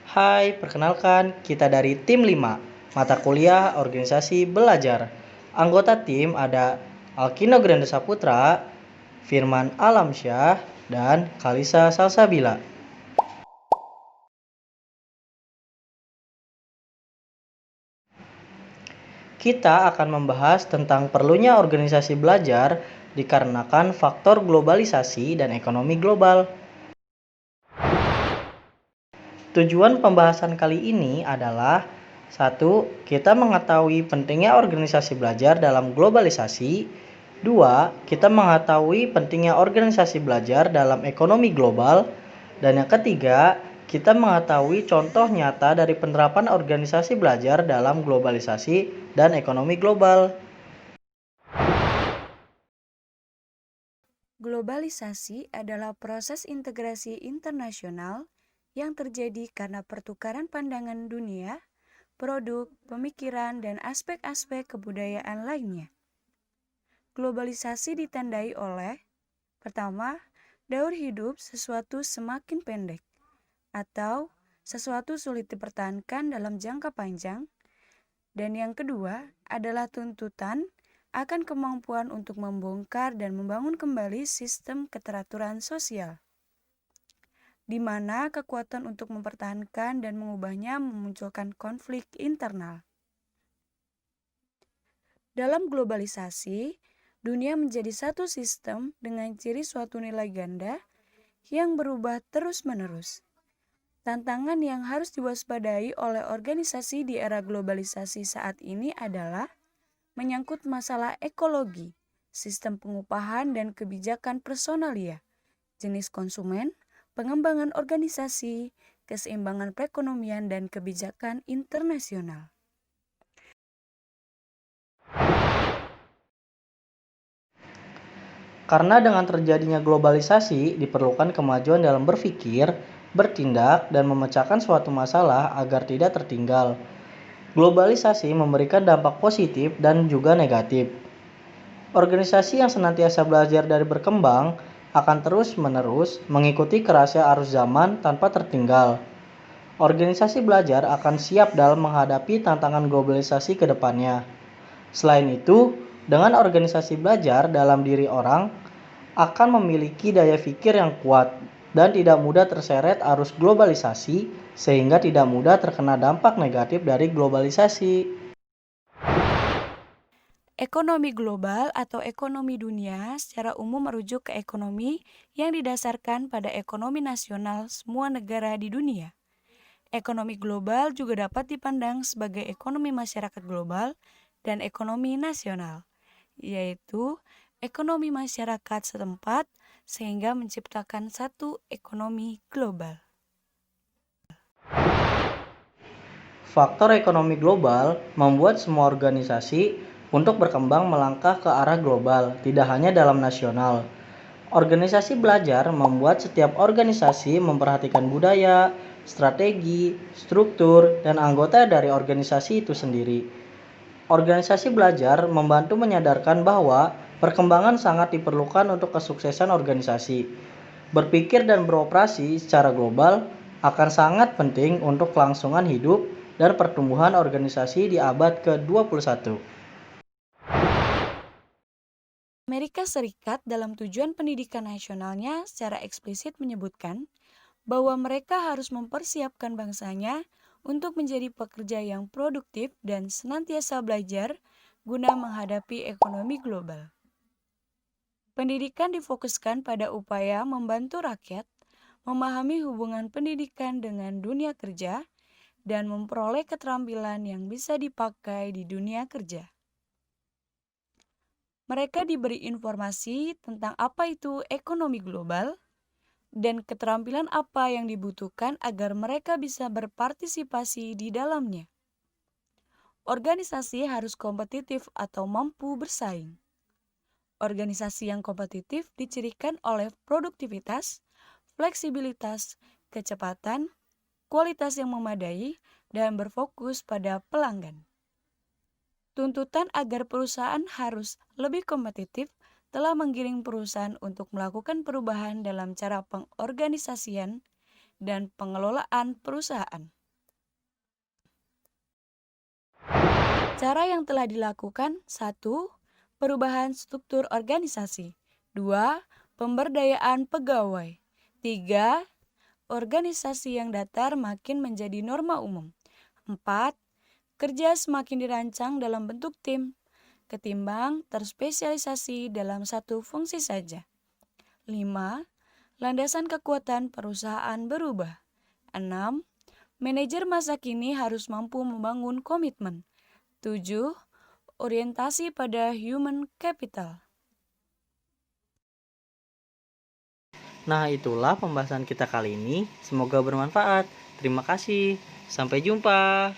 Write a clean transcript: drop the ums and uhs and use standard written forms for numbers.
Hai, perkenalkan kita dari tim 5, mata kuliah organisasi belajar. Anggota tim ada Alkino Grande Saputra, Firman Alamsyah, dan Kalisa Salsabila. Kita akan membahas tentang perlunya organisasi belajar dikarenakan faktor globalisasi dan ekonomi global. Tujuan pembahasan kali ini adalah: 1. Kita mengetahui pentingnya organisasi belajar dalam globalisasi. 2. Kita mengetahui pentingnya organisasi belajar dalam ekonomi global. Dan yang ketiga, kita mengetahui contoh nyata dari penerapan organisasi belajar dalam globalisasi dan ekonomi global. Globalisasi adalah proses integrasi internasional yang terjadi karena pertukaran pandangan dunia, produk, pemikiran, dan aspek-aspek kebudayaan lainnya. Globalisasi ditandai oleh: pertama, daur hidup sesuatu semakin pendek, atau sesuatu sulit dipertahankan dalam jangka panjang. Dan yang kedua adalah tuntutan akan kemampuan untuk membongkar dan membangun kembali sistem keteraturan sosial, di mana kekuatan untuk mempertahankan dan mengubahnya memunculkan konflik internal. Dalam globalisasi, dunia menjadi satu sistem dengan ciri suatu nilai ganda yang berubah terus-menerus. Tantangan yang harus diwaspadai oleh organisasi di era globalisasi saat ini adalah menyangkut masalah ekologi, sistem pengupahan dan kebijakan personalia, jenis konsumen, pengembangan organisasi, keseimbangan perekonomian, dan kebijakan internasional. Karena dengan terjadinya globalisasi, diperlukan kemajuan dalam berpikir, bertindak, dan memecahkan suatu masalah agar tidak tertinggal. Globalisasi memberikan dampak positif dan juga negatif. Organisasi yang senantiasa belajar dari berkembang akan terus-menerus mengikuti kerasnya arus zaman tanpa tertinggal. Organisasi belajar akan siap dalam menghadapi tantangan globalisasi ke depannya. Selain itu, dengan organisasi belajar dalam diri orang akan memiliki daya pikir yang kuat dan tidak mudah terseret arus globalisasi sehingga tidak mudah terkena dampak negatif dari globalisasi. Ekonomi global atau ekonomi dunia secara umum merujuk ke ekonomi yang didasarkan pada ekonomi nasional semua negara di dunia. Ekonomi global juga dapat dipandang sebagai ekonomi masyarakat global dan ekonomi nasional, yaitu ekonomi masyarakat setempat sehingga menciptakan satu ekonomi global. Faktor ekonomi global membuat semua organisasi untuk berkembang melangkah ke arah global, tidak hanya dalam nasional. Organisasi belajar membuat setiap organisasi memperhatikan budaya, strategi, struktur, dan anggota dari organisasi itu sendiri. Organisasi belajar membantu menyadarkan bahwa perkembangan sangat diperlukan untuk kesuksesan organisasi. Berpikir dan beroperasi secara global akan sangat penting untuk kelangsungan hidup dan pertumbuhan organisasi di abad ke-21. Amerika Serikat dalam tujuan pendidikan nasionalnya secara eksplisit menyebutkan bahwa mereka harus mempersiapkan bangsanya untuk menjadi pekerja yang produktif dan senantiasa belajar guna menghadapi ekonomi global. Pendidikan difokuskan pada upaya membantu rakyat memahami hubungan pendidikan dengan dunia kerja dan memperoleh keterampilan yang bisa dipakai di dunia kerja. Mereka diberi informasi tentang apa itu ekonomi global dan keterampilan apa yang dibutuhkan agar mereka bisa berpartisipasi di dalamnya. Organisasi harus kompetitif atau mampu bersaing. Organisasi yang kompetitif dicirikan oleh produktivitas, fleksibilitas, kecepatan, kualitas yang memadai, dan berfokus pada pelanggan. Tuntutan agar perusahaan harus lebih kompetitif telah menggiring perusahaan untuk melakukan perubahan dalam cara pengorganisasian dan pengelolaan perusahaan. Cara yang telah dilakukan: 1. Perubahan struktur organisasi. 2. Pemberdayaan pegawai. 3. Organisasi yang datar makin menjadi norma umum. 4. Kerja semakin dirancang dalam bentuk tim, ketimbang terspesialisasi dalam satu fungsi saja. 5. Landasan kekuatan perusahaan berubah. 6. Manajer masa kini harus mampu membangun komitmen. 7. Orientasi pada human capital. Nah, itulah pembahasan kita kali ini. Semoga bermanfaat. Terima kasih. Sampai jumpa.